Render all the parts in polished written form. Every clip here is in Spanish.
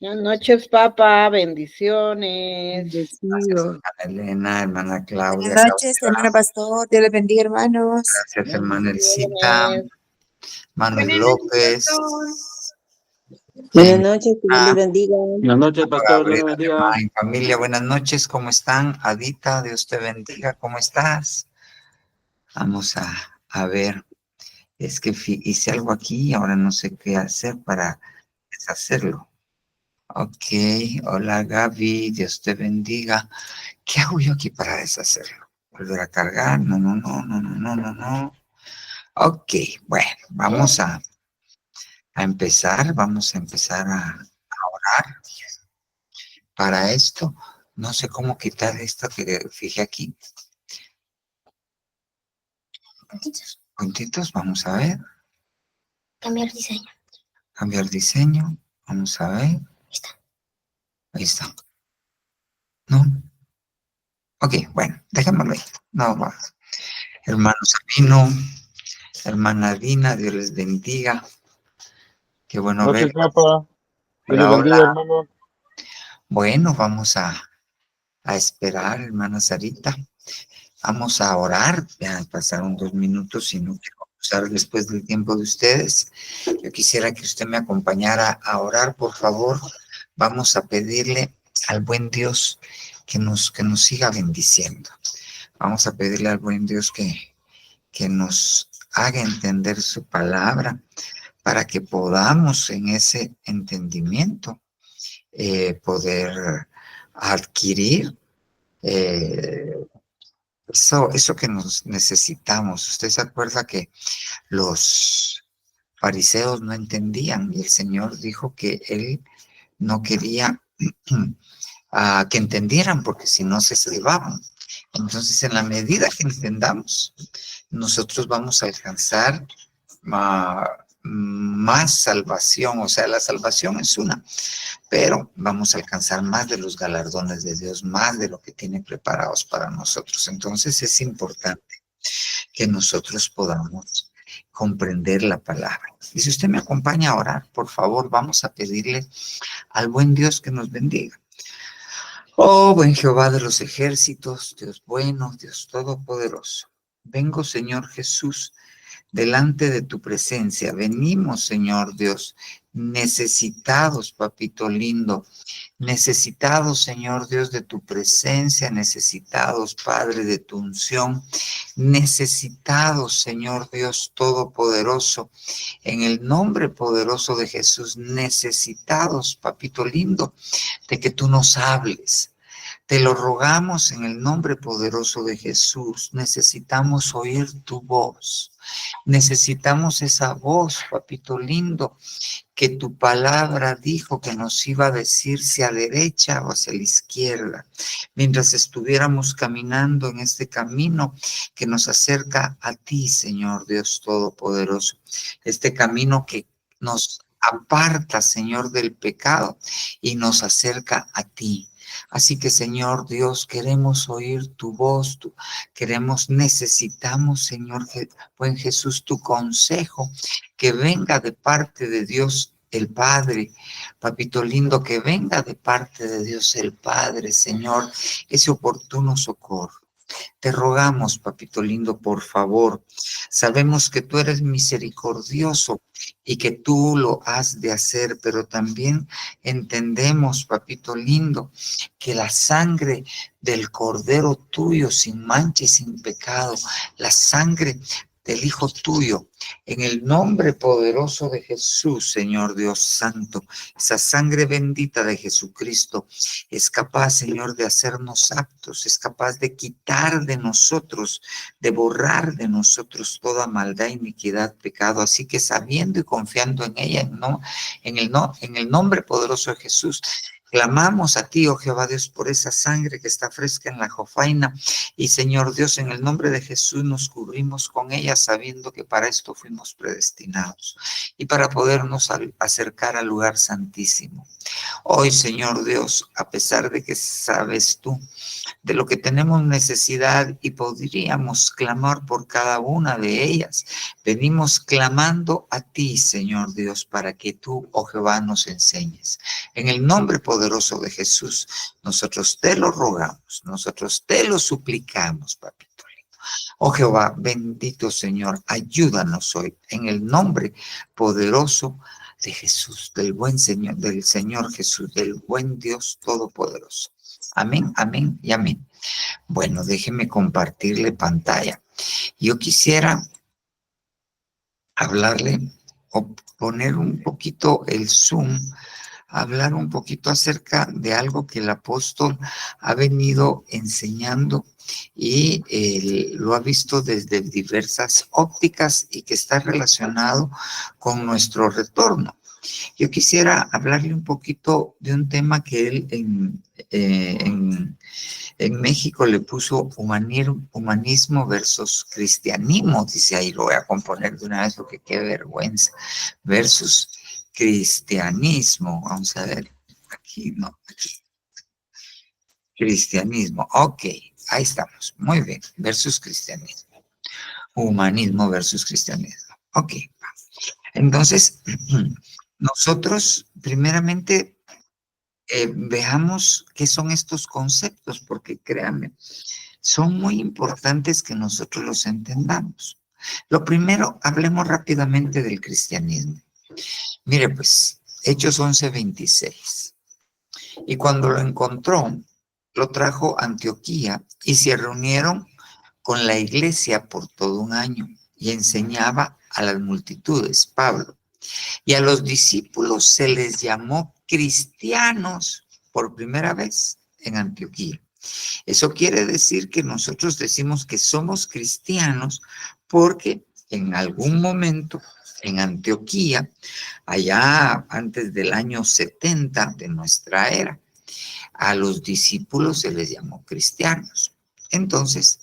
Buenas noches, papá. Bendiciones. Gracias, Bendecido. hermana Elena, hermana Claudia, Buenas noches, hermano pastor. Dios les bendiga, hermanos. gracias, hermana Elcita, Bendiciones. Manuel López, Buenas noches, que Dios les bendiga. Buenas noches, pastor. Dios Gabriela, le bendiga. en familia, buenas noches, ¿cómo están? Adita, Dios te bendiga, ¿cómo estás? Vamos a ver, es que hice algo aquí y ahora no sé qué hacer para deshacerlo. Ok, hola Gaby, Dios te bendiga. ¿Qué hago yo aquí para deshacerlo? ¿Volver a cargar? No. Ok, bueno, vamos a empezar, vamos a empezar a orar. Para esto, no sé cómo quitar esto que fijé aquí. Puntitos, vamos a ver. Cambiar diseño. Cambiar diseño, vamos a ver. Ahí está. ¿No? Ok, bueno, dejémoslo ahí. No va. Hermano Sabino, hermana Dina, Dios les bendiga. Qué bueno ver. Noches, papá. Dios le Hola, bendiga, hola. hermano. Bueno, vamos a esperar, hermana Sarita. Vamos a orar. Ya pasaron 2 minutos y no quiero usar después del tiempo de ustedes. Yo quisiera que usted me acompañara a orar, por favor. Vamos a pedirle al buen Dios que nos siga bendiciendo. Vamos a pedirle al buen Dios que nos haga entender su palabra para que podamos en ese entendimiento poder adquirir eso que nos necesitamos. Usted se acuerda que los fariseos no entendían y el Señor dijo que Él no quería que entendieran porque si no se salvaban. Entonces, en la medida que entendamos, nosotros vamos a alcanzar más salvación. O sea, la salvación es una, pero vamos a alcanzar más de los galardones de Dios, más de lo que tiene preparados para nosotros. Entonces, es importante que nosotros podamos comprender la palabra. Y si usted me acompaña a orar, por favor, vamos a pedirle al buen Dios que nos bendiga. Oh, buen Jehová de los ejércitos, Dios bueno, Dios todopoderoso. Vengo, Señor Jesús, delante de tu presencia. Venimos, Señor Dios, necesitados, papito lindo, necesitados, Señor Dios, de tu presencia, necesitados, Padre, de tu unción, necesitados, Señor Dios Todopoderoso, en el nombre poderoso de Jesús, necesitados, papito lindo, de que tú nos hables. Te lo rogamos en el nombre poderoso de Jesús. Necesitamos oír tu voz. Necesitamos esa voz, papito lindo, que tu palabra dijo que nos iba a decir si a derecha o hacia la izquierda, mientras estuviéramos caminando en este camino que nos acerca a ti, Señor Dios Todopoderoso. Este camino que nos aparta, Señor, del pecado y nos acerca a ti. Así que, Señor Dios, queremos oír tu voz, necesitamos, Señor, buen Jesús, tu consejo, que venga de parte de Dios el Padre, papito lindo, que venga de parte de Dios el Padre, Señor, ese oportuno socorro. Te rogamos, papito lindo, por favor. Sabemos que tú eres misericordioso y que tú lo has de hacer, pero también entendemos, papito lindo, que la sangre del Cordero tuyo, sin mancha y sin pecado, la sangre del Hijo tuyo, en el nombre poderoso de Jesús, Señor Dios Santo, esa sangre bendita de Jesucristo es capaz, Señor, de hacernos aptos, es capaz de quitar de nosotros, de borrar de nosotros toda maldad, iniquidad, pecado. Así que sabiendo y confiando en ella, en el nombre poderoso de Jesús, clamamos a ti, oh Jehová Dios, por esa sangre que está fresca en la jofaina. Y Señor Dios, en el nombre de Jesús nos cubrimos con ella, sabiendo que para esto fuimos predestinados y para podernos acercar al lugar santísimo. Hoy, Señor Dios, a pesar de que sabes tú de lo que tenemos necesidad y podríamos clamar por cada una de ellas, venimos clamando a ti, Señor Dios, para que tú, oh Jehová, nos enseñes. En el nombre poderoso de Jesús, nosotros te lo rogamos, nosotros te lo suplicamos, papito. Oh Jehová, bendito Señor, ayúdanos hoy en el nombre poderoso de Jesús, del buen Señor, del Señor Jesús, del buen Dios Todopoderoso. Amén, amén y amén. Bueno, déjeme compartirle pantalla. Yo quisiera hablarle o poner un poquito el zoom, hablar un poquito acerca de algo que el apóstol ha venido enseñando y lo ha visto desde diversas ópticas y que está relacionado con nuestro retorno. Yo quisiera hablarle un poquito de un tema que él en México le puso humanismo versus cristianismo, dice ahí, lo voy a componer de una vez porque qué vergüenza, versus cristianismo, vamos a ver, aquí no, aquí, cristianismo, ok, ahí estamos, muy bien, versus cristianismo, humanismo versus cristianismo, ok, entonces, nosotros primeramente veamos qué son estos conceptos, porque créanme, son muy importantes que nosotros los entendamos. Lo primero, hablemos rápidamente del cristianismo. Mire pues, Hechos 11:26. Y cuando lo encontró, lo trajo a Antioquía y se reunieron con la iglesia por todo un año y enseñaba a las multitudes, Pablo. Y a los discípulos se les llamó cristianos por primera vez en Antioquía. Eso quiere decir que nosotros decimos que somos cristianos porque en algún momento en Antioquía, allá antes del año 70 de nuestra era, a los discípulos se les llamó cristianos. Entonces,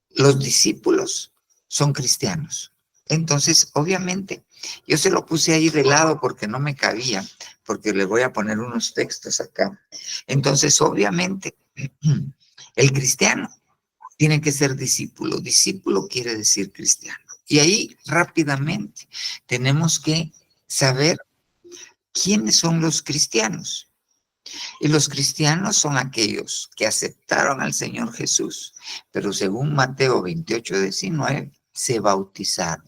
los discípulos son cristianos. Entonces, obviamente, yo se lo puse ahí de lado porque no me cabía, porque le voy a poner unos textos acá. Entonces, obviamente, el cristiano tiene que ser discípulo. Discípulo quiere decir cristiano. Y ahí rápidamente tenemos que saber quiénes son los cristianos. Y los cristianos son aquellos que aceptaron al Señor Jesús, pero según Mateo 28:19, se bautizaron.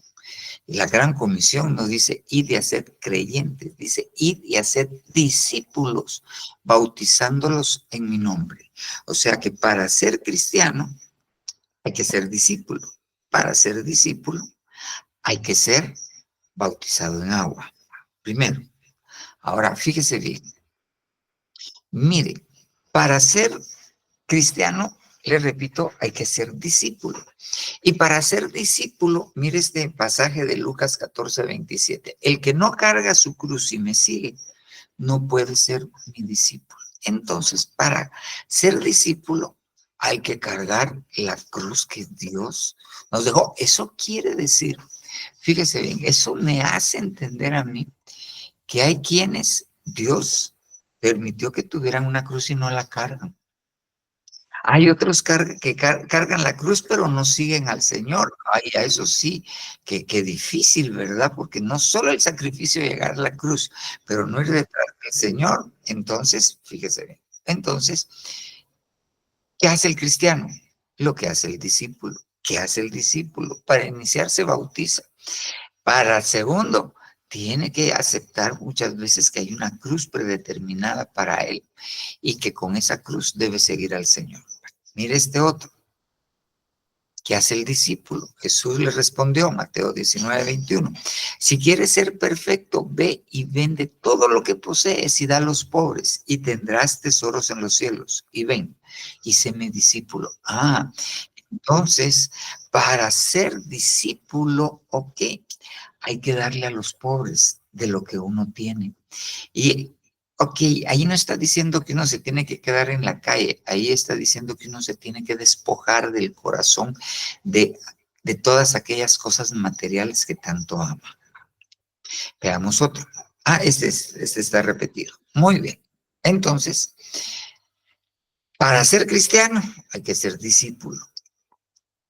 Y la gran comisión nos dice, id y haced creyentes, dice, id y haced discípulos, bautizándolos en mi nombre. O sea que para ser cristiano hay que ser discípulo. Para ser discípulo hay que ser bautizado en agua. Primero. Ahora, fíjese bien. Mire, para ser cristiano, le repito, hay que ser discípulo. Y para ser discípulo, mire este pasaje de Lucas 14:27. El que no carga su cruz y me sigue, no puede ser mi discípulo. Entonces, para ser discípulo, hay que cargar la cruz que Dios nos dejó. Eso quiere decir, fíjese bien, eso me hace entender a mí que hay quienes Dios permitió que tuvieran una cruz y no la cargan. Hay otros que cargan la cruz, pero no siguen al Señor. Ay, a eso sí, que difícil, ¿verdad? Porque no solo el sacrificio de llegar a la cruz, pero no ir detrás del Señor. Entonces, fíjese bien. Entonces, ¿qué hace el cristiano? Lo que hace el discípulo. ¿Qué hace el discípulo? Para iniciar se bautiza. Para segundo, tiene que aceptar muchas veces que hay una cruz predeterminada para él y que con esa cruz debe seguir al Señor. Mire este otro. ¿Qué hace el discípulo? Jesús le respondió, Mateo 19:21. Si quieres ser perfecto, ve y vende todo lo que posees y da a los pobres y tendrás tesoros en los cielos. Y ven, y séme discípulo. Entonces, para ser discípulo, ok, hay que darle a los pobres de lo que uno tiene. Y, ok, ahí no está diciendo que uno se tiene que quedar en la calle, ahí está diciendo que uno se tiene que despojar del corazón de todas aquellas cosas materiales que tanto ama. Veamos otro. Este está repetido. Muy bien. Entonces, para ser cristiano hay que ser discípulo.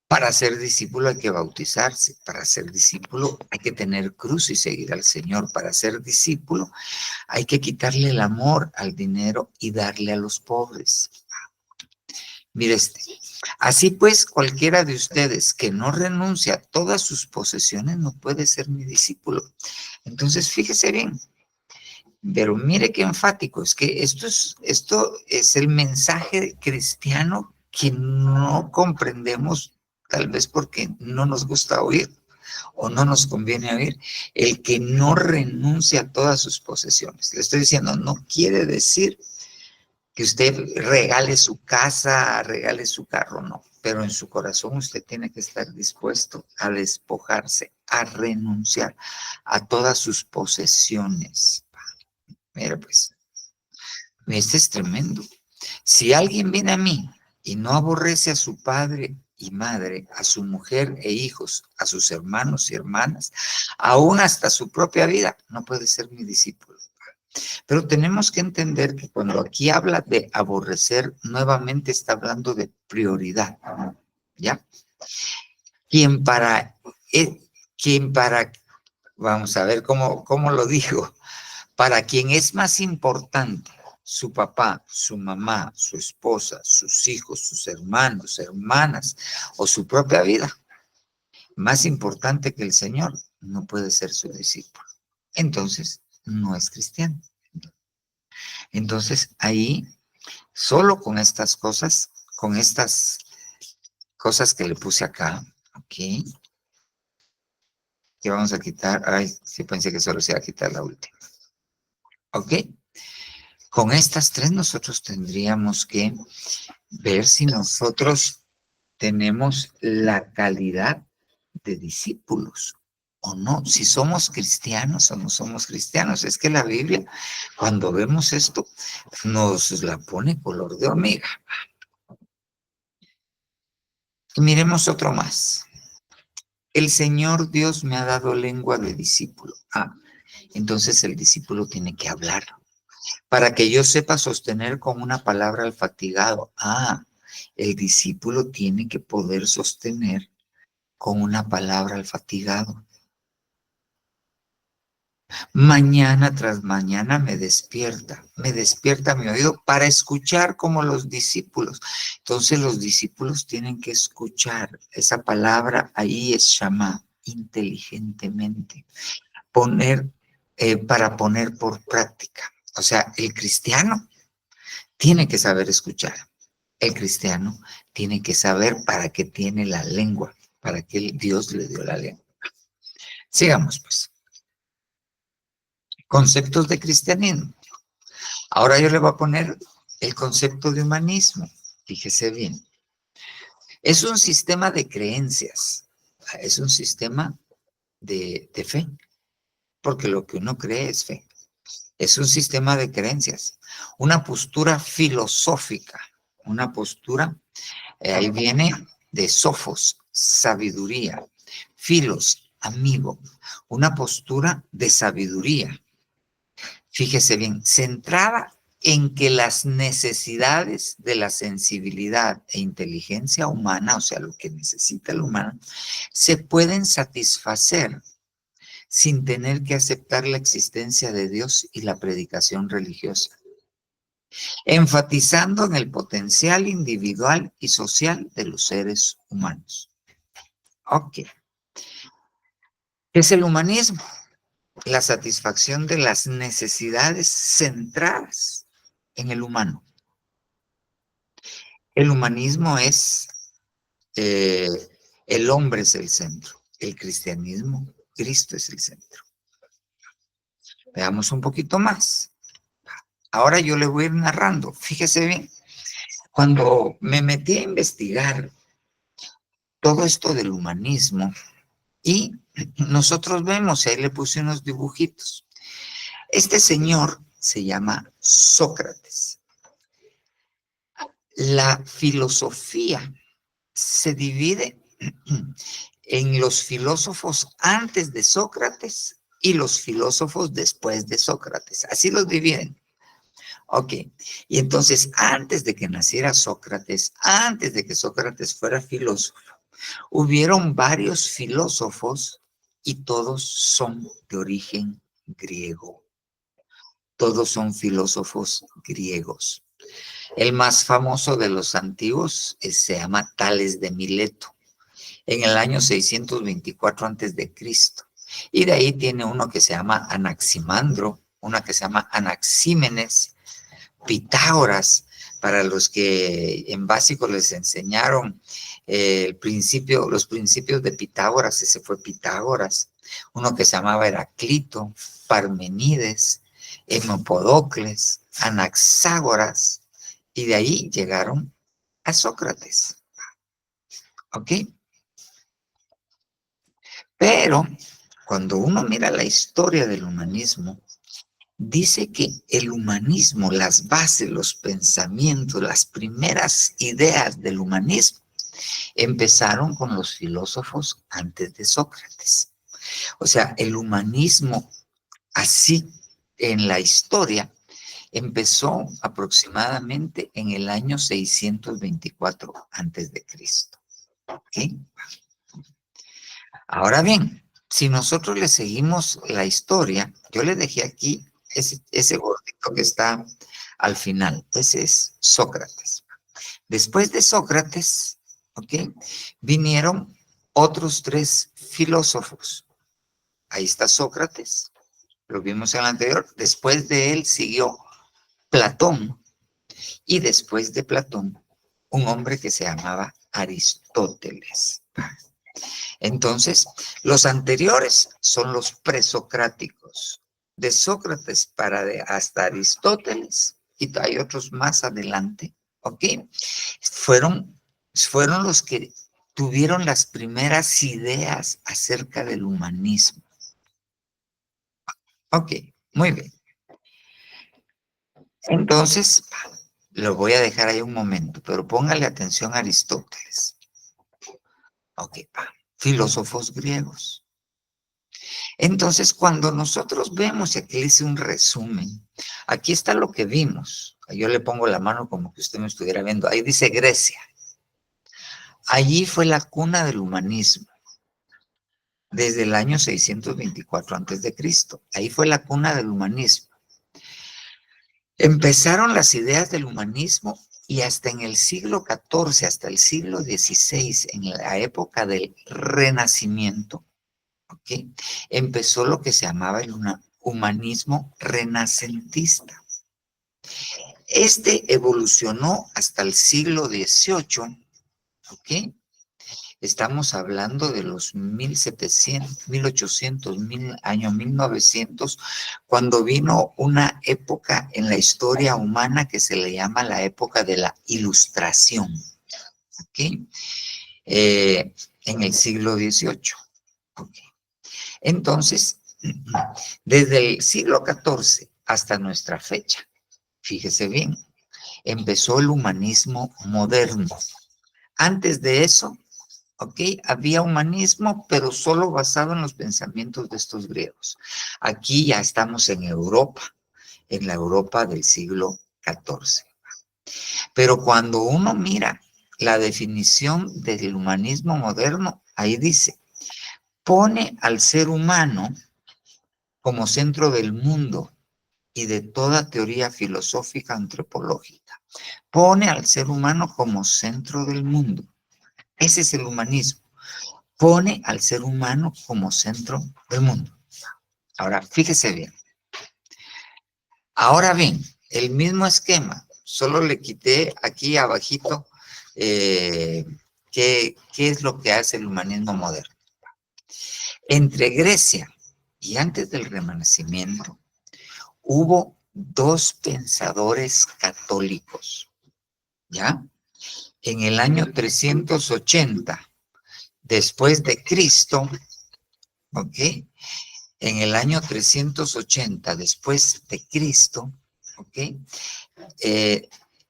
Para ser discípulo hay que bautizarse. Para ser discípulo hay que tener cruz y seguir al Señor. Para ser discípulo hay que quitarle el amor al dinero y darle a los pobres. Mire así pues, cualquiera de ustedes que no renuncia a todas sus posesiones no puede ser mi discípulo. Entonces, fíjese bien. Pero mire qué enfático, es que esto es el mensaje cristiano que no comprendemos, tal vez porque no nos gusta oír o no nos conviene oír. El que no renuncia a todas sus posesiones. Le estoy diciendo, no quiere decir que usted regale su casa, regale su carro, no. Pero en su corazón usted tiene que estar dispuesto a despojarse, a renunciar a todas sus posesiones. Mira, pues, este es tremendo. Si alguien viene a mí y no aborrece a su padre y madre, a su mujer e hijos, a sus hermanos y hermanas, aún hasta su propia vida, no puede ser mi discípulo. Pero tenemos que entender que cuando aquí habla de aborrecer, nuevamente está hablando de prioridad, ¿ya? Vamos a ver cómo lo digo. Para quien es más importante su papá, su mamá, su esposa, sus hijos, sus hermanos, hermanas o su propia vida, más importante que el Señor, no puede ser su discípulo. Entonces, no es cristiano. Entonces, ahí, solo con estas cosas que le puse acá, ¿ok? Que vamos a quitar, ay, sí pensé que solo se iba a quitar la última. ¿Ok? Con estas tres nosotros tendríamos que ver si nosotros tenemos la calidad de discípulos o no, si somos cristianos o no somos cristianos. Es que la Biblia, cuando vemos esto, nos la pone color de hormiga. Y miremos otro más. El Señor Dios me ha dado lengua de discípulo. Entonces el discípulo tiene que hablar. Para que yo sepa sostener con una palabra al fatigado. El discípulo tiene que poder sostener con una palabra al fatigado. Mañana tras mañana me despierta mi oído para escuchar como los discípulos. Entonces los discípulos tienen que escuchar. Esa palabra ahí es shama, inteligentemente. Para poner por práctica. O sea, el cristiano tiene que saber escuchar. El cristiano tiene que saber para qué tiene la lengua, para qué Dios le dio la lengua. Sigamos, pues. Conceptos de cristianismo. Ahora yo le voy a poner el concepto de humanismo. Fíjese bien. Es un sistema de creencias. Es un sistema de fe. Porque lo que uno cree es fe. Es un sistema de creencias. Una postura filosófica. Una postura, ahí viene de sofos, sabiduría. Filos, amigo. Una postura de sabiduría. Fíjese bien, centrada en que las necesidades de la sensibilidad e inteligencia humana, o sea, lo que necesita el humano, se pueden satisfacer sin tener que aceptar la existencia de Dios y la predicación religiosa, enfatizando en el potencial individual y social de los seres humanos. Ok. ¿Qué es el humanismo? La satisfacción de las necesidades centradas en el humano. El humanismo es, el hombre es el centro. El cristianismo, Cristo es el centro. Veamos un poquito más. Ahora yo le voy a ir narrando. Fíjese bien, cuando me metí a investigar todo esto del humanismo, y nosotros vemos, ahí le puse unos dibujitos. Este señor se llama Sócrates. La filosofía se divide en los filósofos antes de Sócrates y los filósofos después de Sócrates. Así los dividen. Ok, y entonces antes de que naciera Sócrates, antes de que Sócrates fuera filósofo, hubieron varios filósofos y todos son de origen griego. Todos son filósofos griegos. El más famoso de los antiguos se llama Tales de Mileto, en el año 624 a.C. Y de ahí tiene uno que se llama Anaximandro, una que se llama Anaxímenes, Pitágoras, para los que en básico les enseñaron los principios de Pitágoras, ese fue Pitágoras, uno que se llamaba Heraclito, Parmenides, Hemopodocles, Anaxágoras, y de ahí llegaron a Sócrates. ¿Ok? Pero cuando uno mira la historia del humanismo, dice que el humanismo, las bases, los pensamientos, las primeras ideas del humanismo empezaron con los filósofos antes de Sócrates. O sea, el humanismo así en la historia empezó aproximadamente en el año 624 antes de Cristo. ¿Ok? Ahora bien, si nosotros le seguimos la historia, yo le dejé aquí ese gordito que está al final. Ese es Sócrates. Después de Sócrates, ¿ok? Vinieron otros 3 filósofos. Ahí está Sócrates, lo vimos en el anterior. Después de él siguió Platón, y después de Platón, un hombre que se llamaba Aristóteles. Entonces, los anteriores son los presocráticos, de Sócrates hasta Aristóteles, y hay otros más adelante, ¿ok? Fueron los que tuvieron las primeras ideas acerca del humanismo. Ok, muy bien. Entonces, lo voy a dejar ahí un momento, pero póngale atención a Aristóteles. Ok, filósofos griegos. Entonces, cuando nosotros vemos, y aquí le hice un resumen, aquí está lo que vimos. Yo le pongo la mano como que usted me estuviera viendo. Ahí dice Grecia. Allí fue la cuna del humanismo, desde el año 624 a.C. Ahí fue la cuna del humanismo. Empezaron las ideas del humanismo y hasta en el siglo XIV, hasta el siglo XVI, en la época del Renacimiento, ¿ok? Empezó lo que se llamaba el humanismo renacentista. Este evolucionó hasta el siglo XVIII, ¿ok? Estamos hablando de los 1700, 1800, año 1900, cuando vino una época en la historia humana que se le llama la época de la Ilustración, ¿ok? En el siglo XVIII, ¿ok? Entonces, desde el siglo XIV hasta nuestra fecha, fíjese bien, empezó el humanismo moderno. Antes de eso, ¿ok? Había humanismo, pero solo basado en los pensamientos de estos griegos. Aquí ya estamos en Europa, en la Europa del siglo XIV. Pero cuando uno mira la definición del humanismo moderno, ahí dice, pone al ser humano como centro del mundo y de toda teoría filosófica antropológica. Pone al ser humano como centro del mundo. Ese es el humanismo. Pone al ser humano como centro del mundo. Ahora, fíjese bien. Ahora bien, el mismo esquema, solo le quité aquí abajito qué es lo que hace el humanismo moderno. Entre Grecia y antes del Renacimiento, hubo 2 pensadores católicos, ¿ya? En el año 380 después de Cristo, ¿ok? En el año 380 después de Cristo, ¿ok?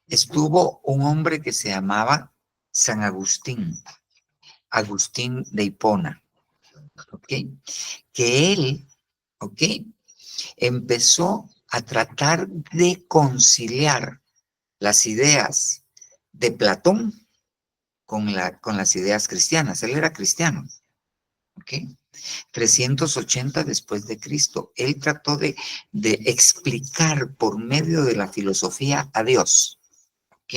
Estuvo un hombre que se llamaba San Agustín, Agustín de Hipona, ¿ok? Que él, ¿ok? Empezó a tratar de conciliar las ideas de Platón con las ideas cristianas. Él era cristiano, ¿ok? 380 después de Cristo. Él trató de explicar por medio de la filosofía a Dios, ¿ok?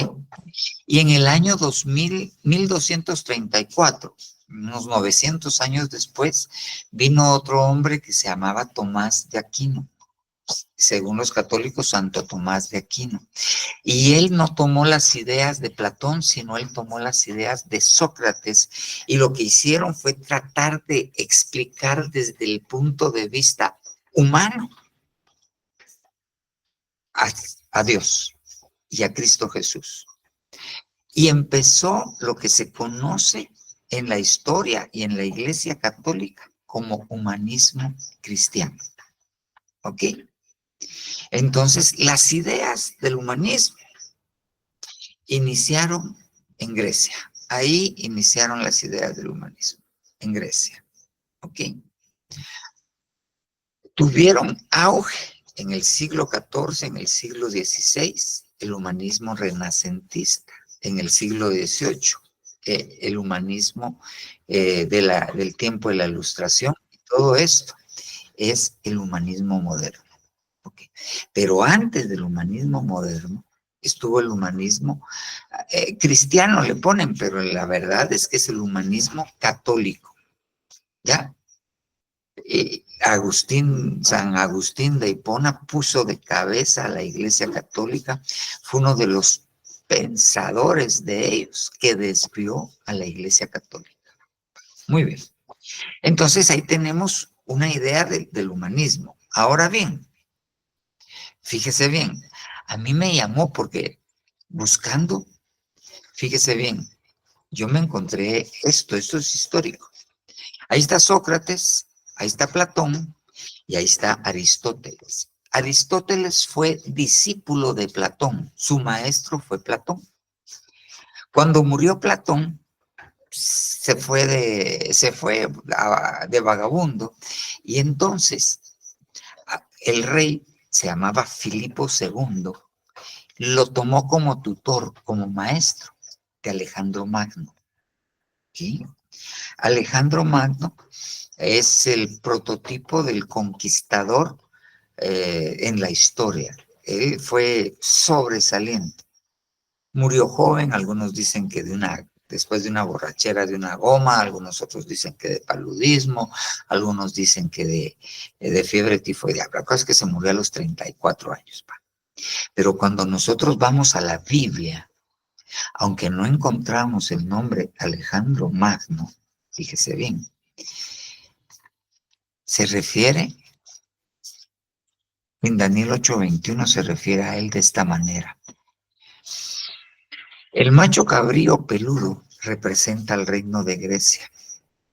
Y en el año 1234, unos 900 años después, vino otro hombre que se llamaba Tomás de Aquino, según los católicos, Santo Tomás de Aquino. Y él no tomó las ideas de Platón, sino él tomó las ideas de Sócrates, y lo que hicieron fue tratar de explicar desde el punto de vista humano a Dios y a Cristo Jesús. Y empezó lo que se conoce en la historia y en la Iglesia Católica como humanismo cristiano. ¿Ok? Entonces, las ideas del humanismo iniciaron en Grecia. Ahí iniciaron las ideas del humanismo, en Grecia. ¿Ok? Tuvieron auge en el siglo XIV, en el siglo XVI, el humanismo renacentista. En el siglo XVIII, el humanismo del tiempo de la Ilustración. Todo esto es el humanismo moderno. ¿Okay? Pero antes del humanismo moderno estuvo el humanismo cristiano, le ponen, pero la verdad es que es el humanismo católico. ¿Ya? San Agustín de Hipona puso de cabeza a la Iglesia Católica, fue uno de los pensadores de ellos que desvió a la Iglesia Católica. Muy bien. Entonces ahí tenemos una idea del humanismo. Ahora bien, fíjese bien, a mí me llamó porque buscando, fíjese bien, yo me encontré esto es histórico. Ahí está Sócrates, ahí está Platón y ahí está Aristóteles. Aristóteles fue discípulo de Platón, su maestro fue Platón. Cuando murió Platón, se fue de vagabundo, y entonces el rey, se llamaba Filipo II, lo tomó como tutor, como maestro de Alejandro Magno. ¿Sí? Alejandro Magno es el prototipo del conquistador en la historia. Él fue sobresaliente. Murió joven, algunos dicen que después de una borrachera de una goma, algunos otros dicen que de paludismo, algunos dicen que de fiebre tifoidea. La cosa es que se murió a los 34 años. Pero cuando nosotros vamos a la Biblia, aunque no encontramos el nombre Alejandro Magno, fíjese bien, se refiere, en Daniel 8:21 se refiere a él de esta manera. El macho cabrío peludo representa el reino de Grecia,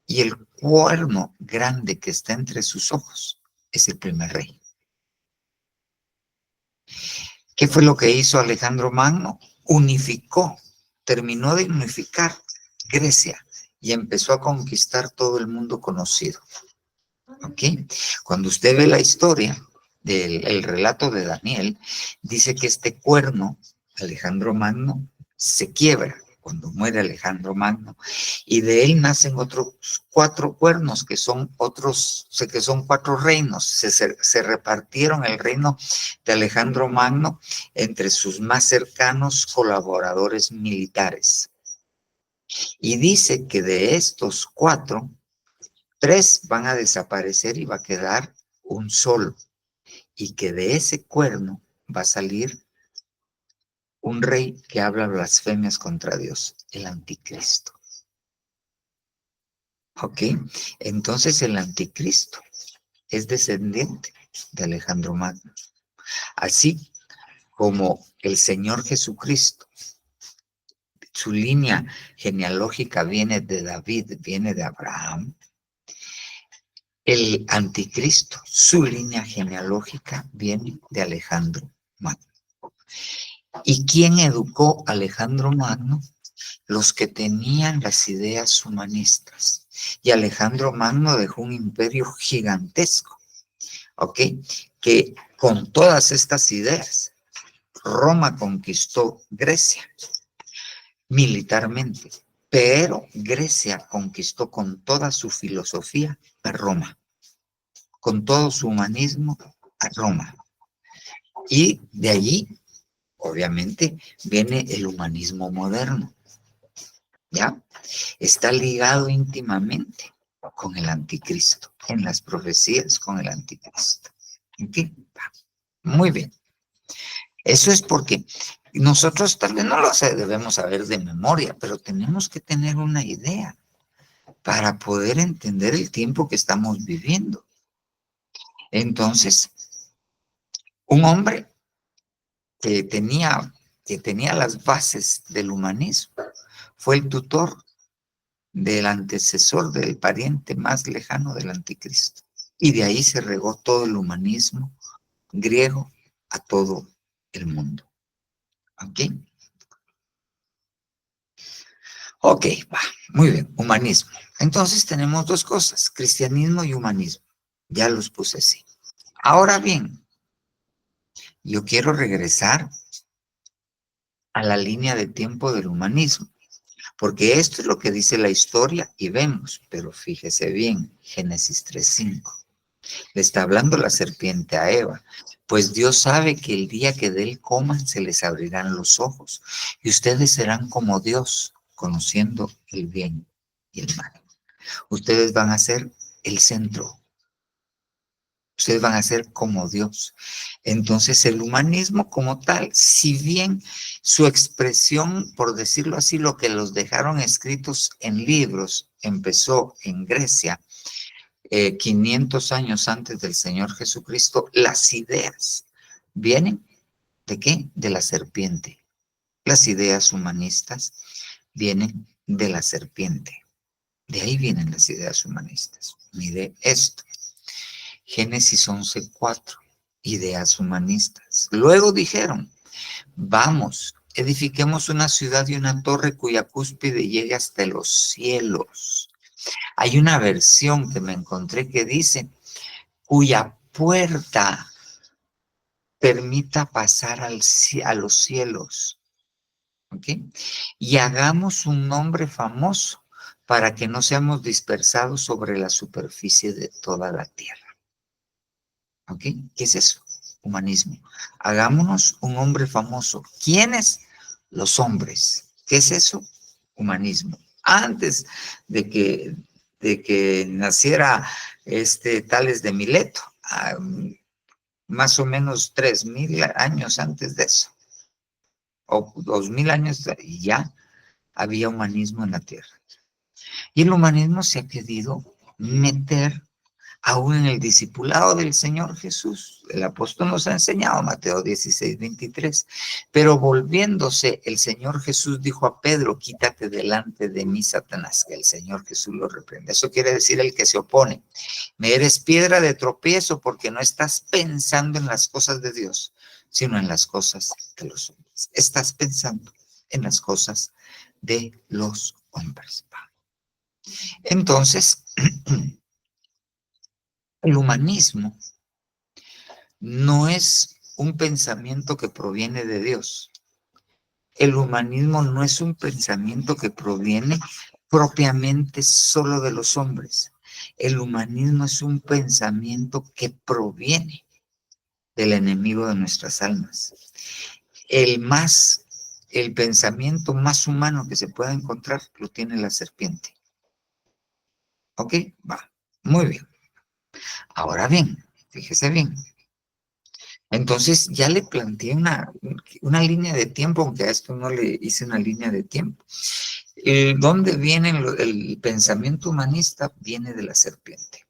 y el cuerno grande que está entre sus ojos es el primer rey. ¿Qué fue lo que hizo Alejandro Magno? Terminó de unificar Grecia y empezó a conquistar todo el mundo conocido. ¿Ok? Cuando usted ve la historia del relato de Daniel, dice que este cuerno, Alejandro Magno, se quiebra cuando muere Alejandro Magno, y de él nacen otros 4 cuernos que son 4 reinos. Se repartieron el reino de Alejandro Magno entre sus más cercanos colaboradores militares. Y dice que de estos 4, 3 van a desaparecer y va a quedar un solo, y que de ese cuerno va a salir un rey que habla blasfemias contra Dios, el anticristo. ¿Ok? Entonces el anticristo es descendiente de Alejandro Magno. Así como el Señor Jesucristo, su línea genealógica viene de David, viene de Abraham. El anticristo, su línea genealógica viene de Alejandro Magno. ¿Y quién educó a Alejandro Magno? Los que tenían las ideas humanistas. Y Alejandro Magno dejó un imperio gigantesco, ¿ok? Que con todas estas ideas, Roma conquistó Grecia militarmente, pero Grecia conquistó con toda su filosofía a Roma, con todo su humanismo a Roma. Y de allí, obviamente, viene el humanismo moderno, ¿ya? Está ligado íntimamente con el anticristo, en las profecías con el anticristo. ¿Ok? Muy bien. Eso es porque nosotros tal vez no lo debemos saber de memoria, pero tenemos que tener una idea para poder entender el tiempo que estamos viviendo. Entonces, un hombre que tenía las bases del humanismo fue el tutor del antecesor, del pariente más lejano del anticristo. Y de ahí se regó todo el humanismo griego a todo el mundo. ¿Ok? Ok, va, muy bien, humanismo. Entonces tenemos dos cosas, cristianismo y humanismo. Ya los puse así. Ahora bien, yo quiero regresar a la línea de tiempo del humanismo, porque esto es lo que dice la historia y vemos, pero fíjese bien, Génesis 3:5. Le está hablando la serpiente a Eva, pues Dios sabe que el día que de él coman se les abrirán los ojos y ustedes serán como Dios, conociendo el bien y el mal. Ustedes van a ser el centro. Ustedes van a ser como Dios. Entonces el humanismo como tal, si bien su expresión, por decirlo así, lo que los dejaron escritos en libros, empezó en Grecia, 500 años antes del Señor Jesucristo, las ideas vienen ¿de qué? De la serpiente. Las ideas humanistas vienen de la serpiente. De ahí vienen las ideas humanistas. Mire esto. Génesis 11:4. Ideas humanistas. Luego dijeron, vamos, edifiquemos una ciudad y una torre cuya cúspide llegue hasta los cielos. Hay una versión que me encontré que dice, cuya puerta permita pasar a los cielos. ¿Ok? Y hagamos un nombre famoso para que no seamos dispersados sobre la superficie de toda la tierra. ¿Ok? ¿Qué es eso? Humanismo. Hagámonos un hombre famoso. ¿Quiénes? Los hombres. ¿Qué es eso? Humanismo. Antes de que naciera Tales de Mileto, más o menos 3000 años antes de eso, o 2000 años, y ya había humanismo en la tierra. Y el humanismo se ha querido meter aún en el discipulado del Señor Jesús. El apóstol nos ha enseñado, Mateo 16:23. Pero volviéndose, el Señor Jesús dijo a Pedro, quítate delante de mí, Satanás, que el Señor Jesús lo reprende. Eso quiere decir el que se opone. Me eres piedra de tropiezo porque no estás pensando en las cosas de Dios, sino en las cosas de los hombres. Estás pensando en las cosas de los hombres. Entonces, el humanismo no es un pensamiento que proviene de Dios. El humanismo no es un pensamiento que proviene propiamente solo de los hombres. El humanismo es un pensamiento que proviene del enemigo de nuestras almas. El pensamiento más humano que se pueda encontrar lo tiene la serpiente. ¿Ok? Va. Muy bien. Ahora bien, fíjese bien. Entonces ya le planteé una línea de tiempo, aunque a esto no le hice una línea de tiempo. ¿Dónde viene el pensamiento humanista? Viene de la serpiente.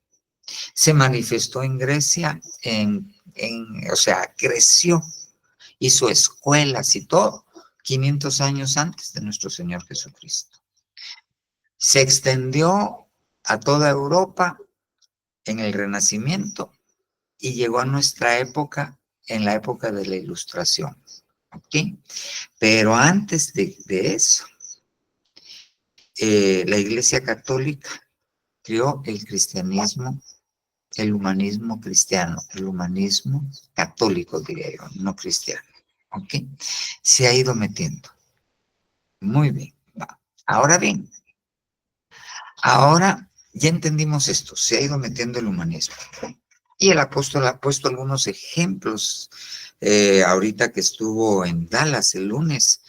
Se manifestó en Grecia, o sea, creció, hizo escuelas y todo, 500 años antes de nuestro Señor Jesucristo. Se extendió a toda Europa en el Renacimiento y llegó a nuestra época en la época de la Ilustración. ¿Ok? Pero antes de eso, la Iglesia Católica creó el cristianismo el humanismo cristiano, el humanismo católico, diría yo, no cristiano. ¿Ok? Se ha ido metiendo. Muy bien. Va. Ahora bien, ahora ya entendimos esto, se ha ido metiendo el humanismo. Y el apóstol ha puesto algunos ejemplos. Ahorita que estuvo en Dallas el lunes,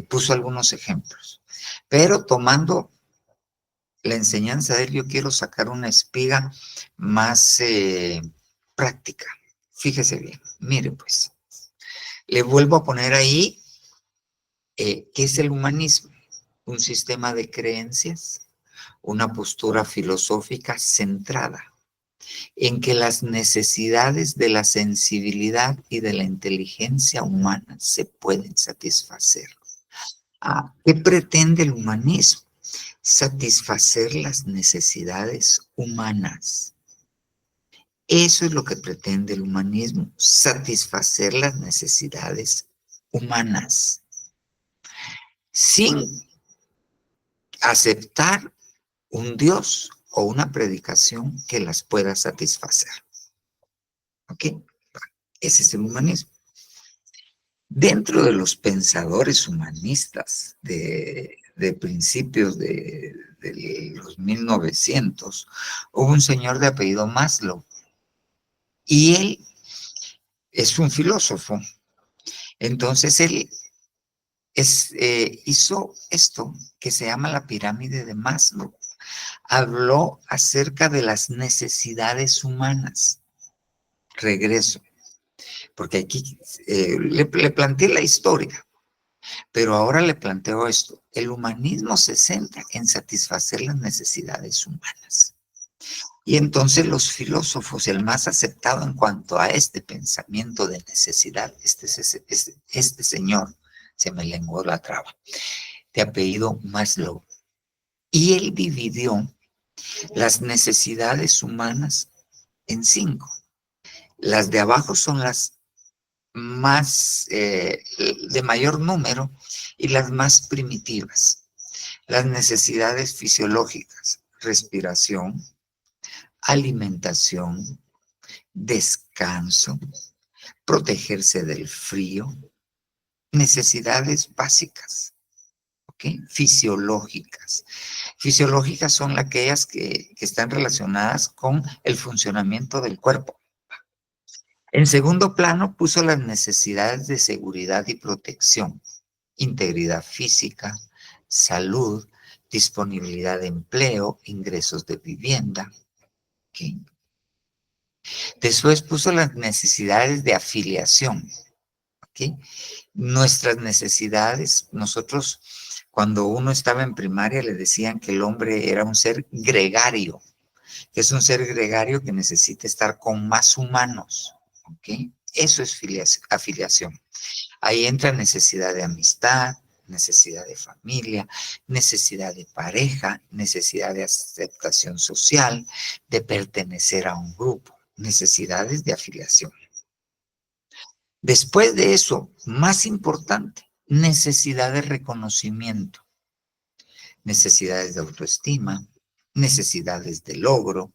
puso algunos ejemplos. Pero tomando la enseñanza de él, yo quiero sacar una espiga más práctica. Fíjese bien, mire pues, le vuelvo a poner ahí qué es el humanismo, un sistema de creencias, una postura filosófica centrada en que las necesidades de la sensibilidad y de la inteligencia humana se pueden satisfacer. ¿Qué pretende el humanismo? Satisfacer las necesidades humanas. Eso es lo que pretende el humanismo, satisfacer las necesidades humanas, sin aceptar un Dios o una predicación que las pueda satisfacer. ¿Ok? Ese es el humanismo. Dentro de los pensadores humanistas de principios de los 1900, hubo un señor de apellido Maslow, y él es un filósofo. Entonces él hizo esto que se llama la pirámide de Maslow. Habló acerca de las necesidades humanas. Regreso, porque aquí le planteé la historia, pero ahora le planteo esto. El humanismo se centra en satisfacer las necesidades humanas. Y entonces los filósofos, el más aceptado en cuanto a este pensamiento de necesidad, este señor, se me lenguó la traba, de apellido Maslow. Y él dividió las necesidades humanas en 5. Las de abajo son las más, de mayor número, y las más primitivas. Las necesidades fisiológicas, respiración, alimentación, descanso, protegerse del frío, necesidades básicas, ¿ok? Fisiológicas. Fisiológicas son aquellas que están relacionadas con el funcionamiento del cuerpo. En segundo plano puso las necesidades de seguridad y protección, integridad física, salud, disponibilidad de empleo, ingresos de vivienda. ¿Okay? Después puso las necesidades de afiliación. ¿Okay? Nuestras necesidades, nosotros cuando uno estaba en primaria le decían que el hombre era un ser gregario, que es un ser gregario que necesita estar con más humanos. ¿Okay? Eso es afiliación. Ahí entra necesidad de amistad, necesidad de familia, necesidad de pareja, necesidad de aceptación social, de pertenecer a un grupo, necesidades de afiliación. Después de eso, más importante, necesidad de reconocimiento, necesidades de autoestima, necesidades de logro,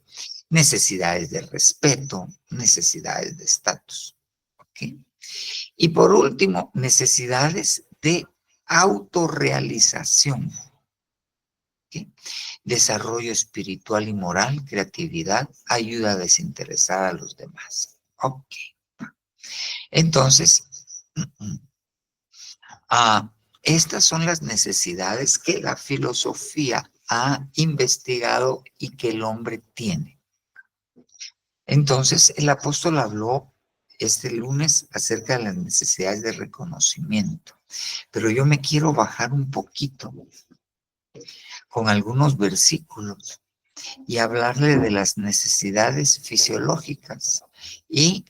necesidades de respeto, necesidades de estatus. ¿Ok? Y por último, necesidades de autorrealización. ¿Okay? Desarrollo espiritual y moral, creatividad, ayuda desinteresada a los demás. Ok. Entonces, estas son las necesidades que la filosofía ha investigado y que el hombre tiene. Entonces, el apóstol habló este lunes acerca de las necesidades de reconocimiento, pero yo me quiero bajar un poquito con algunos versículos y hablarle de las necesidades fisiológicas y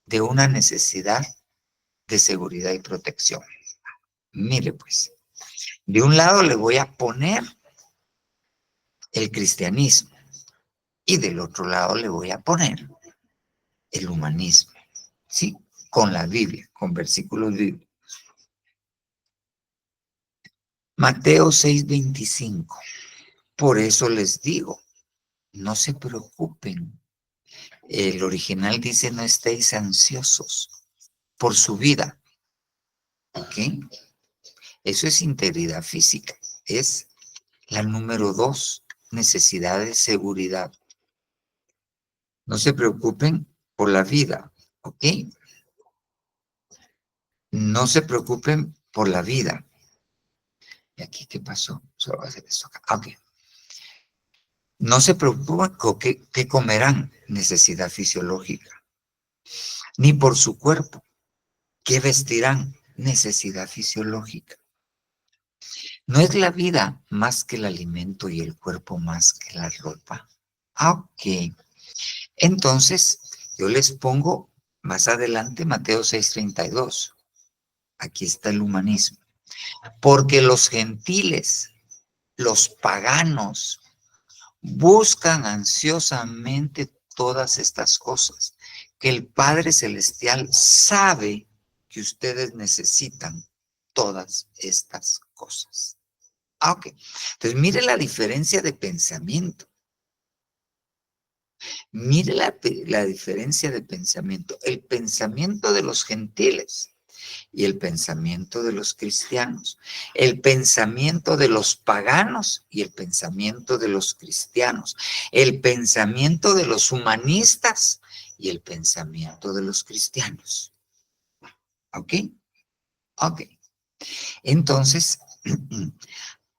de una necesidad de seguridad y protección. Mire pues, de un lado le voy a poner el cristianismo y del otro lado le voy a poner el humanismo, ¿sí? Con la Biblia, con versículos bíblicos. Mateo 6:25. Por eso les digo, no se preocupen El original dice, no estéis ansiosos por su vida. ¿Ok? Eso es integridad física. Es la número 2, necesidad de seguridad. No se preocupen por la vida. ¿Ok? No se preocupen por la vida. ¿Y aquí qué pasó? Solo voy a hacer esto acá. Ok. No se preocupen con qué comerán, necesidad fisiológica, ni por su cuerpo, qué vestirán, necesidad fisiológica. ¿No es la vida más que el alimento y el cuerpo más que la ropa? Ok. Entonces, yo les pongo más adelante Mateo 6:32. Aquí está el humanismo. Porque los gentiles, los paganos, buscan ansiosamente todas estas cosas que el Padre Celestial sabe que ustedes necesitan todas estas cosas. Ok. Entonces, mire la diferencia de pensamiento. Mire la diferencia de pensamiento. El pensamiento de los gentiles y el pensamiento de los cristianos. El pensamiento de los paganos y el pensamiento de los cristianos. El pensamiento de los humanistas y el pensamiento de los cristianos. ¿Ok? Ok. Entonces,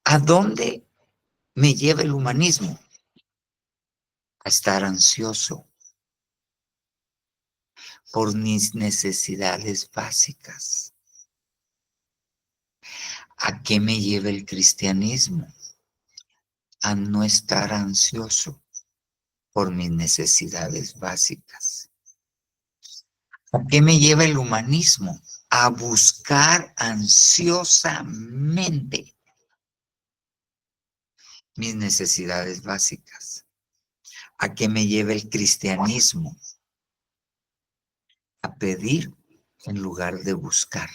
¿a dónde me lleva el humanismo? A estar ansioso por mis necesidades básicas. ¿A qué me lleva el cristianismo? A no estar ansioso por mis necesidades básicas. ¿A qué me lleva el humanismo? A buscar ansiosamente mis necesidades básicas. ¿A qué me lleva el cristianismo? A pedir en lugar de buscar.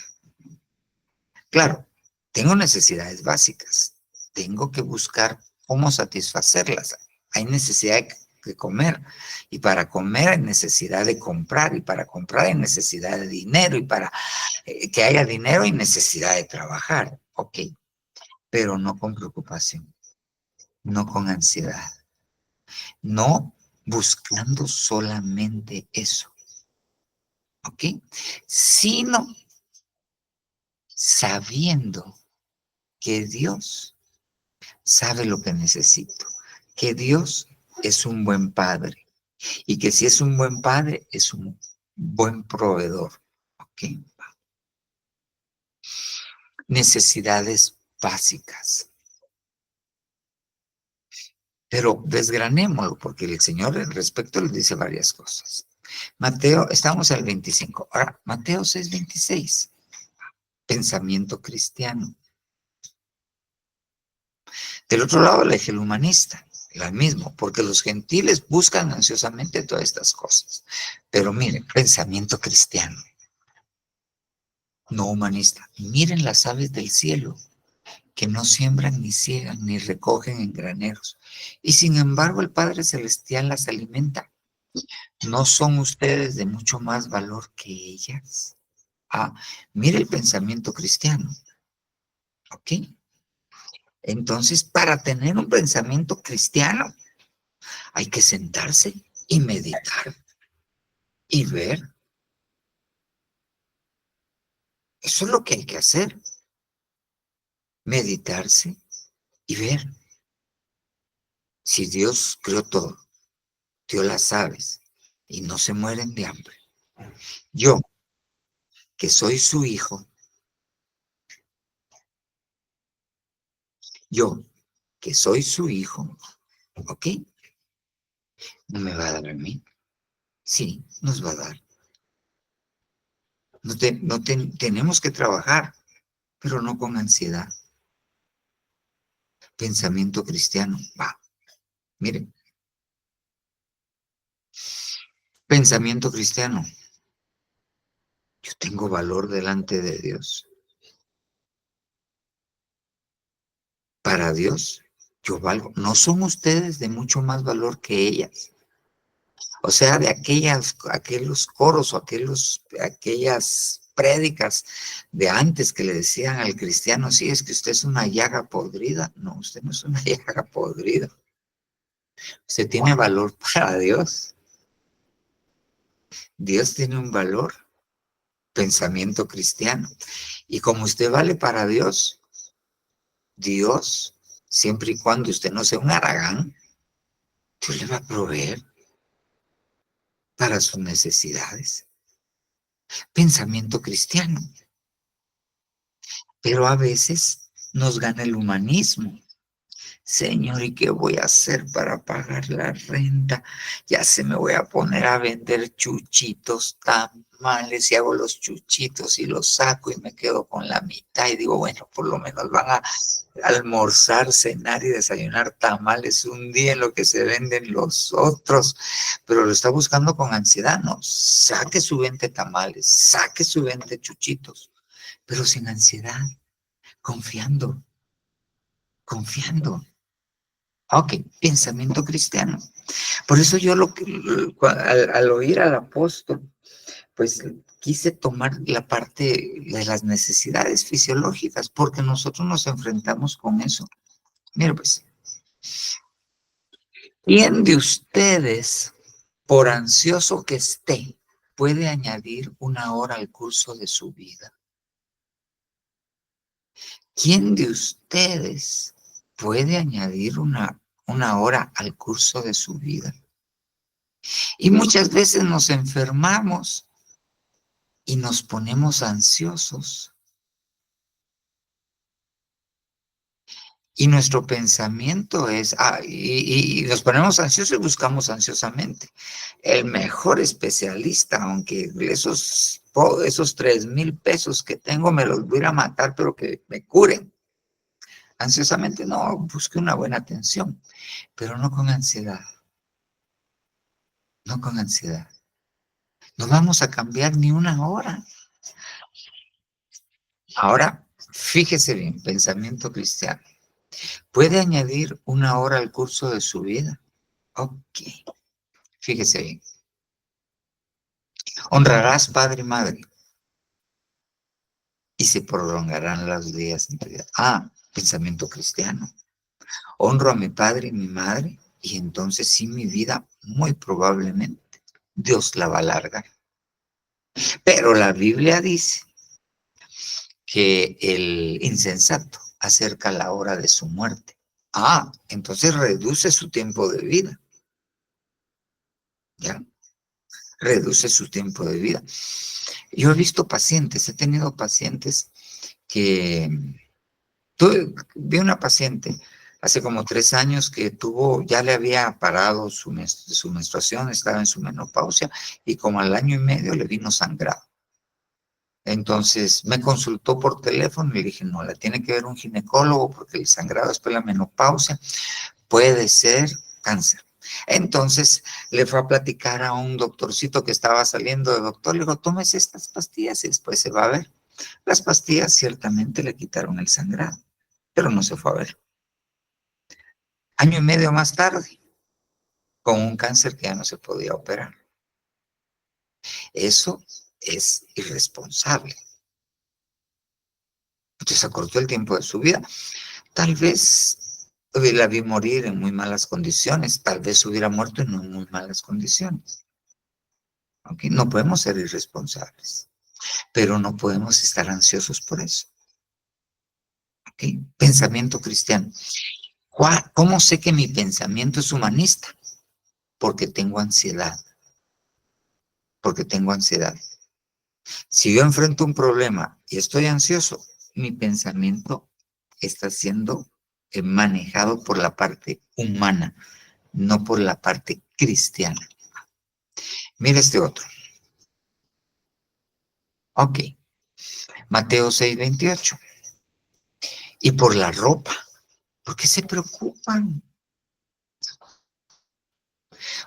Claro, tengo necesidades básicas. Tengo que buscar cómo satisfacerlas. Hay necesidad de comer. Y para comer hay necesidad de comprar. Y para comprar hay necesidad de dinero. Y para que haya dinero hay necesidad de trabajar. Ok. Pero no con preocupación. No con ansiedad. No buscando solamente eso. ¿Ok? Sino sabiendo que Dios sabe lo que necesito, que Dios es un buen padre y que si es un buen padre, es un buen proveedor. ¿Ok? Necesidades básicas. Pero desgranémoslo, porque el Señor al respecto le dice varias cosas. Mateo, estamos al 25. Ahora, Mateo 6:26. Pensamiento cristiano. Del otro lado, el eje humanista, lo mismo, porque los gentiles buscan ansiosamente todas estas cosas. Pero miren, pensamiento cristiano, no humanista. Miren las aves del cielo, que no siembran, ni ciegan, ni recogen en graneros. Y sin embargo, el Padre Celestial las alimenta. ¿No son ustedes de mucho más valor que ellas? Ah, mire el pensamiento cristiano. ¿Ok? Entonces, para tener un pensamiento cristiano, hay que sentarse y meditar y ver. Eso es lo que hay que hacer. Meditarse y ver. Si Dios creó todo, dio las aves y no se mueren de hambre. Yo, que soy su hijo, yo, que soy su hijo, ¿ok? ¿No me va a dar a mí? Sí, nos va a dar. Tenemos que trabajar, pero no con ansiedad. Pensamiento cristiano, va. Miren, pensamiento cristiano. Yo tengo valor delante de Dios. Para Dios, yo valgo. ¿No son ustedes de mucho más valor que ellas? O sea, de aquellos coros o aquellas prédicas de antes que le decían al cristiano, sí, es que usted es una llaga podrida. No, usted no es una llaga podrida. Usted tiene valor para Dios. Dios tiene un valor, pensamiento cristiano. Y como usted vale para Dios, Dios, siempre y cuando usted no sea un haragán, Dios le va a proveer para sus necesidades. Pensamiento cristiano. Pero a veces nos gana el humanismo. Señor, ¿y qué voy a hacer para pagar la renta? Ya se me voy a poner a vender chuchitos, tamales, y hago los chuchitos y los saco y me quedo con la mitad y digo, bueno, por lo menos van a almorzar, cenar y desayunar tamales un día en lo que se venden los otros, pero lo está buscando con ansiedad, ¿no? Saque su 20 tamales, saque su 20 chuchitos, pero sin ansiedad, confiando. Ok, pensamiento cristiano. Por eso yo al oír al apóstol, pues quise tomar la parte de las necesidades fisiológicas, porque nosotros nos enfrentamos con eso. Mira, pues, ¿quién de ustedes, por ansioso que esté, puede añadir una hora al curso de su vida? ¿Quién de ustedes puede añadir una hora al curso de su vida? Y muchas veces nos enfermamos y nos ponemos ansiosos. Y nuestro pensamiento es, y nos ponemos ansiosos y buscamos ansiosamente. El mejor especialista, aunque esos 3,000 pesos que tengo me los voy a ir a matar, pero que me curen. Ansiosamente, no, busque una buena atención, pero no con ansiedad. No con ansiedad. No vamos a cambiar ni una hora. Ahora, fíjese bien, pensamiento cristiano. ¿Puede añadir una hora al curso de su vida? Ok, fíjese bien. Honrarás padre y madre y se prolongarán los días en tu vida. Pensamiento cristiano. Honro a mi padre y mi madre y entonces sí mi vida muy probablemente Dios la va a alargar. Pero la Biblia dice que el insensato acerca la hora de su muerte. Entonces reduce su tiempo de vida. ¿Ya? Reduce su tiempo de vida. Yo he visto pacientes, he tenido pacientes que... Vi una paciente hace como 3 años que ya le había parado su menstruación, estaba en su menopausia y como al 1 año y medio le vino sangrado. Entonces me consultó por teléfono y le dije, no, la tiene que ver un ginecólogo porque el sangrado después de la menopausia puede ser cáncer. Entonces le fue a platicar a un doctorcito que estaba saliendo de doctor, le digo, tómese estas pastillas y después se va a ver. Las pastillas ciertamente le quitaron el sangrado, pero no se fue a ver. 1 año y medio más tarde, con un cáncer que ya no se podía operar. Eso es irresponsable. Entonces acortó el tiempo de su vida. Tal vez la vi morir en muy malas condiciones, tal vez hubiera muerto en muy malas condiciones. ¿Okay? No podemos ser irresponsables, pero no podemos estar ansiosos por eso. ¿Okay? Pensamiento cristiano. ¿Cómo sé que mi pensamiento es humanista? Porque tengo ansiedad. Porque tengo ansiedad. Si yo enfrento un problema y estoy ansioso, mi pensamiento está siendo manejado por la parte humana, no por la parte cristiana. Mira este otro. Ok. Mateo 6:28. Y por la ropa. ¿Por qué se preocupan?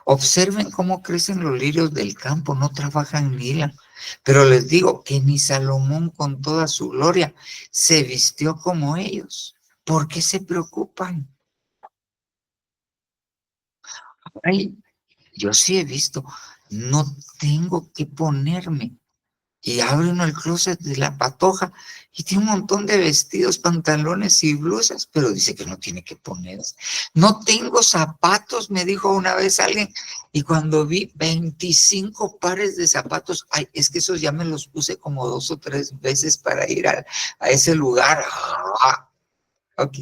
Observen cómo crecen los lirios del campo, no trabajan ni hilan. Pero les digo que ni Salomón con toda su gloria se vistió como ellos. ¿Por qué se preocupan? Yo sí he visto, no tengo que ponerme. Y abre uno el closet de la patoja y tiene un montón de vestidos, pantalones y blusas, pero dice que no tiene que ponerse. No tengo zapatos, me dijo una vez alguien, y cuando vi 25 pares de zapatos, ay, es que esos ya me los puse como 2 o 3 veces para ir a ese lugar. Ah, ok.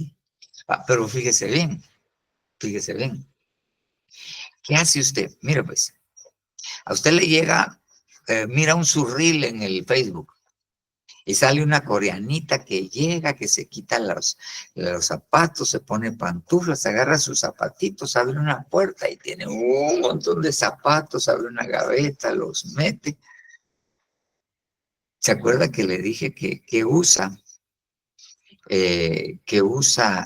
Pero fíjese bien, fíjese bien. ¿Qué hace usted? Mira pues, a usted le llega, mira un surril en el Facebook. Y sale una coreanita que llega, que se quita los zapatos, se pone pantuflas, agarra sus zapatitos, abre una puerta y tiene un montón de zapatos, abre una gaveta, los mete. ¿Se acuerda que le dije que usa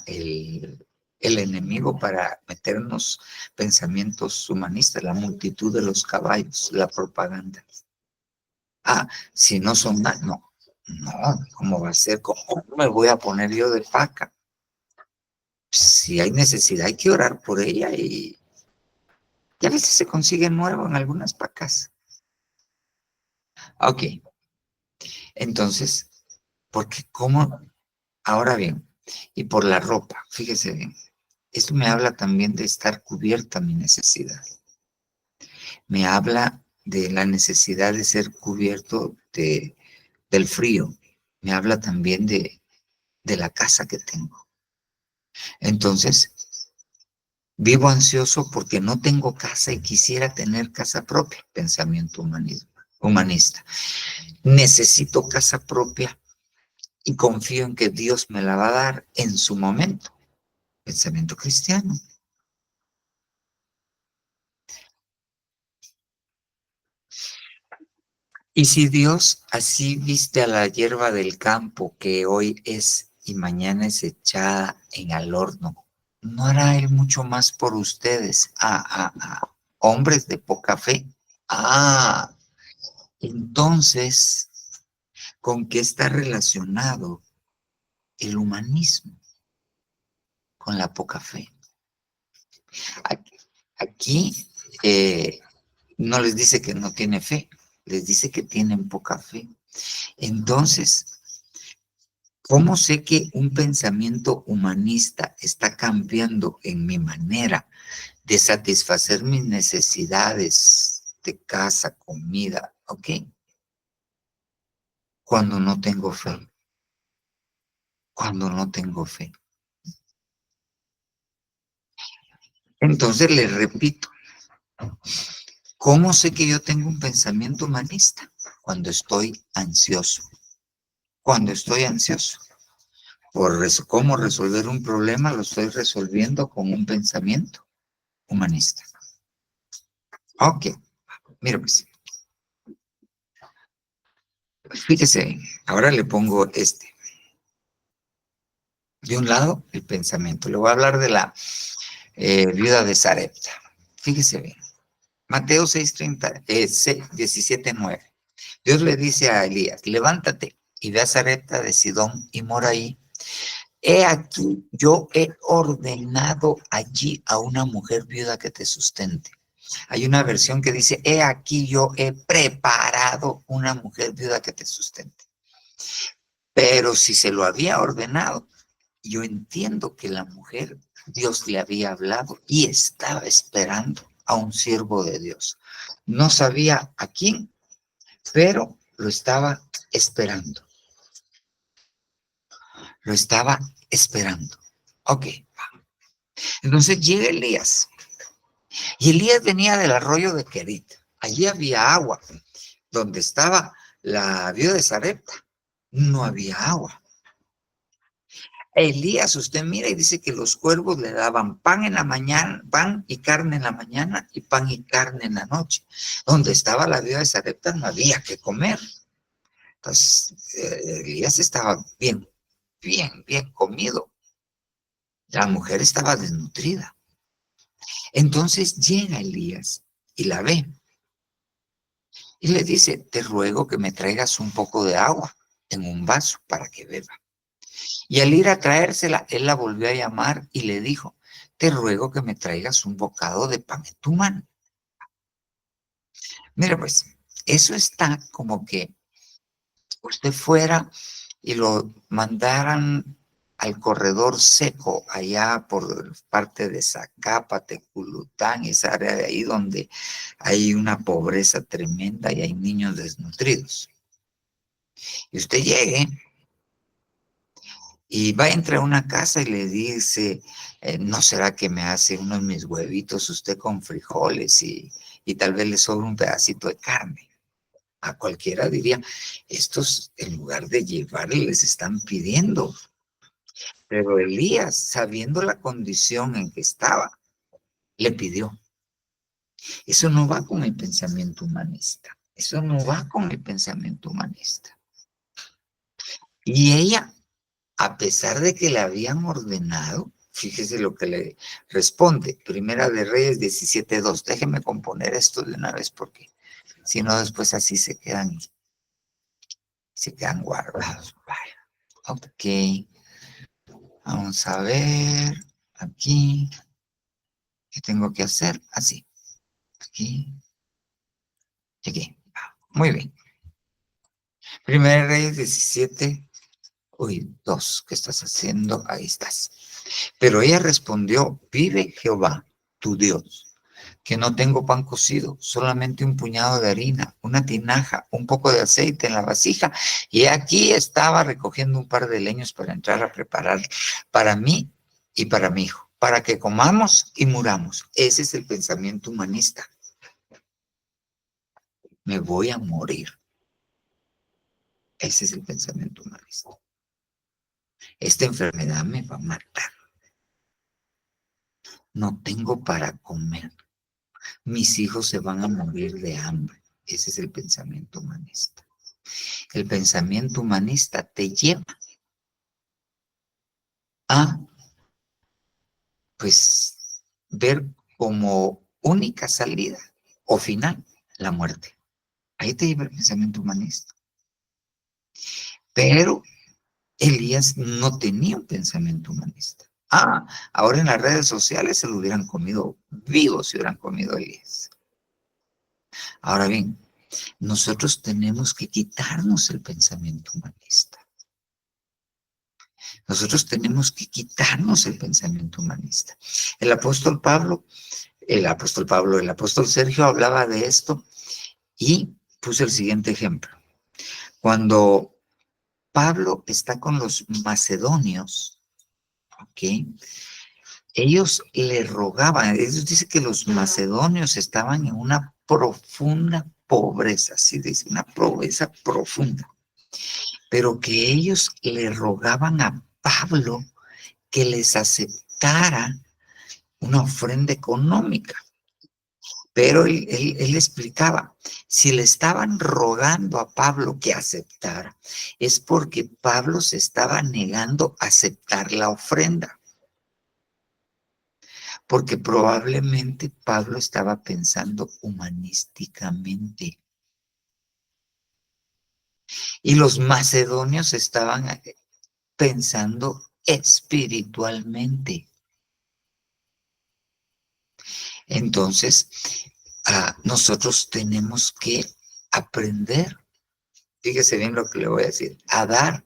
el enemigo para meternos pensamientos humanistas, la multitud de los caballos, la propaganda? Ah, si no son más, no. No, ¿cómo va a ser? ¿Cómo me voy a poner yo de paca? Si hay necesidad, hay que orar por ella y a veces se consigue nuevo en algunas pacas. Ok, entonces, porque cómo, ahora bien, y por la ropa, fíjese bien, esto me habla también de estar cubierta mi necesidad. Me habla de la necesidad de ser cubierto del frío. Me habla también de la casa que tengo. Entonces, vivo ansioso porque no tengo casa y quisiera tener casa propia. Pensamiento humanista. Necesito casa propia y confío en que Dios me la va a dar en su momento. Pensamiento cristiano. Y si Dios así viste a la hierba del campo que hoy es y mañana es echada en el horno, ¿no hará Él mucho más por ustedes? Hombres de poca fe. Entonces, ¿con qué está relacionado el humanismo? Con la poca fe. Aquí no les dice que no tiene fe, les dice que tienen poca fe. Entonces, ¿cómo sé que un pensamiento humanista está cambiando en mi manera de satisfacer mis necesidades de casa, comida? ¿Ok? Cuando no tengo fe. Cuando no tengo fe. Entonces les repito, ¿cómo sé que yo tengo un pensamiento humanista? Cuando estoy ansioso. Cuando estoy ansioso. ¿Cómo resolver un problema? Lo estoy resolviendo con un pensamiento humanista. Ok, mira pues. Fíjese, ahora le pongo este. De un lado, el pensamiento. Le voy a hablar de la viuda de Sarepta. Fíjese bien. Mateo 6:30, 17:9. Dios le dice a Elías, levántate y ve a Sarepta de Sidón y mora ahí. He aquí, yo he ordenado allí a una mujer viuda que te sustente. Hay una versión que dice, he aquí, yo he preparado una mujer viuda que te sustente. Pero si se lo había ordenado, yo entiendo que la mujer, Dios le había hablado y estaba esperando a un siervo de Dios. No sabía a quién, pero lo estaba esperando. Lo estaba esperando. Ok. Entonces llega Elías. Y Elías venía del arroyo de Querit. Allí había agua. Donde estaba la viuda de Sarepta, no había agua. Elías, usted mira y dice que los cuervos le daban pan en la mañana, pan y carne en la mañana y pan y carne en la noche. Donde estaba la viuda de Sarepta no había que comer. Entonces, Elías estaba bien comido. La mujer estaba desnutrida. Entonces llega Elías y la ve. Y le dice, te ruego que me traigas un poco de agua en un vaso para que beba. Y al ir a traérsela, él la volvió a llamar y le dijo, te ruego que me traigas un bocado de pan en tu mano. Mire, pues, eso está como que usted fuera y lo mandaran al corredor seco, allá por parte de Zacapa, Teculután, esa área de ahí donde hay una pobreza tremenda y hay niños desnutridos. Y usted llegue y va a entrar a una casa y le dice, ¿no será que me hace unos mis huevitos usted con frijoles y tal vez le sobra un pedacito de carne? A cualquiera diría, estos en lugar de llevarle les están pidiendo. Pero Elías, sabiendo la condición en que estaba, le pidió. Eso no va con el pensamiento humanista. Eso no va con el pensamiento humanista. Y ella, a pesar de que le habían ordenado, fíjese lo que le responde, Primera de Reyes 17:2. Déjeme componer esto de una vez porque si no después así se quedan guardados. Vaya. Ok. Vamos a ver. Aquí. ¿Qué tengo que hacer? Así. Aquí. Aquí. Muy bien. Primera de Reyes 17. Uy, 2. ¿Qué estás haciendo? Ahí estás. Pero ella respondió, vive Jehová, tu Dios, que no tengo pan cocido, solamente un puñado de harina, una tinaja, un poco de aceite en la vasija, y aquí estaba recogiendo un par de leños para entrar a preparar para mí y para mi hijo, para que comamos y muramos. Ese es el pensamiento humanista. Me voy a morir. Ese es el pensamiento humanista. Esta enfermedad me va a matar. No tengo para comer. Mis hijos se van a morir de hambre. Ese es el pensamiento humanista. El pensamiento humanista te lleva a, pues, ver como única salida o final la muerte. Ahí te lleva el pensamiento humanista. Pero Elías no tenía un pensamiento humanista. Ahora en las redes sociales se lo hubieran comido vivo si hubieran comido a Elías. Ahora bien, nosotros tenemos que quitarnos el pensamiento humanista. Nosotros tenemos que quitarnos el pensamiento humanista. El apóstol Sergio hablaba de esto y puso el siguiente ejemplo. Cuando Pablo está con los macedonios, ¿ok? Ellos le rogaban, ellos dicen que los macedonios estaban en una profunda pobreza, así dice, una pobreza profunda, pero que ellos le rogaban a Pablo que les aceptara una ofrenda económica. Pero él explicaba, si le estaban rogando a Pablo que aceptara, es porque Pablo se estaba negando a aceptar la ofrenda. Porque probablemente Pablo estaba pensando humanísticamente. Y los macedonios estaban pensando espiritualmente. Entonces, nosotros tenemos que aprender, fíjese bien lo que le voy a decir, a dar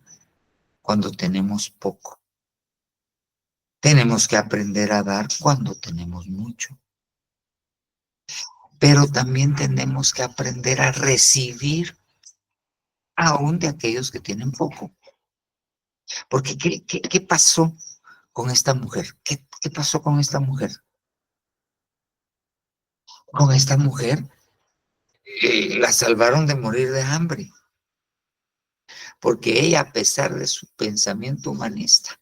cuando tenemos poco. Tenemos que aprender a dar cuando tenemos mucho. Pero también tenemos que aprender a recibir aún de aquellos que tienen poco. Porque ¿qué pasó con esta mujer? ¿Qué pasó con esta mujer? Con esta mujer la salvaron de morir de hambre. Porque ella, a pesar de su pensamiento humanista,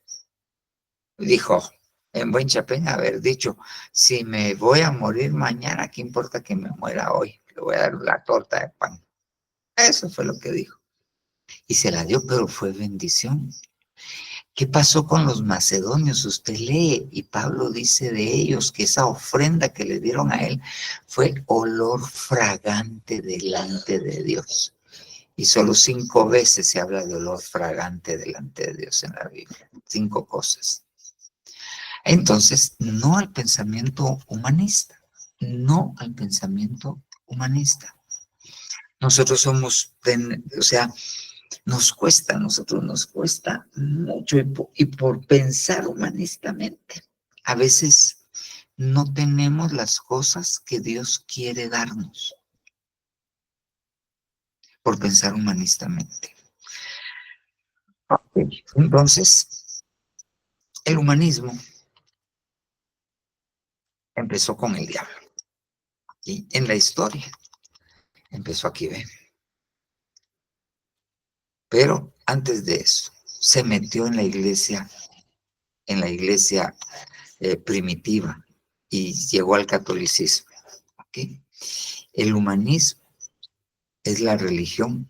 dijo, en buen chapén haber dicho, si me voy a morir mañana, ¿qué importa que me muera hoy? Le voy a dar la torta de pan. Eso fue lo que dijo. Y se la dio, pero fue bendición. ¿Qué pasó con los macedonios? Usted lee y Pablo dice de ellos que esa ofrenda que le dieron a él fue olor fragante delante de Dios. Y solo 5 veces se habla de olor fragante delante de Dios en la Biblia. 5 cosas. Entonces, no al pensamiento humanista. No al pensamiento humanista. Nosotros somos, o sea, a nosotros nos cuesta mucho y por pensar humanistamente. A veces no tenemos las cosas que Dios quiere darnos por pensar humanistamente. Entonces, el humanismo empezó con el diablo. Y en la historia empezó aquí, ¿ven? Pero antes de eso, se metió en la iglesia primitiva y llegó al catolicismo. ¿Okay? El humanismo es la religión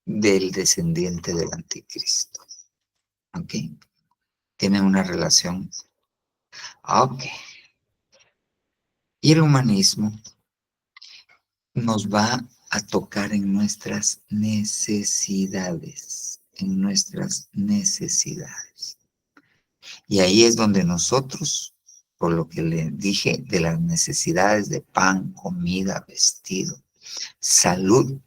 del descendiente del anticristo. ¿Ok? Tiene una relación. Ok. Y el humanismo nos va a tocar en nuestras necesidades, Y ahí es donde nosotros, por lo que le dije, de las necesidades de pan, comida, vestido, salud,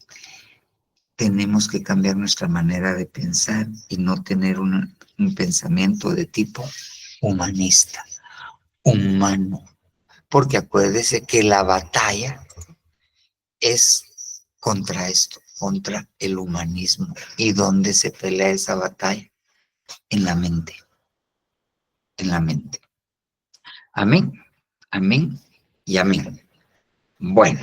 tenemos que cambiar nuestra manera de pensar y no tener un pensamiento de tipo humanista, humano. Porque acuérdese que la batalla es contra esto, contra el humanismo. ¿Y dónde se pelea esa batalla? En la mente. En la mente. Amén, amén y amén. Bueno.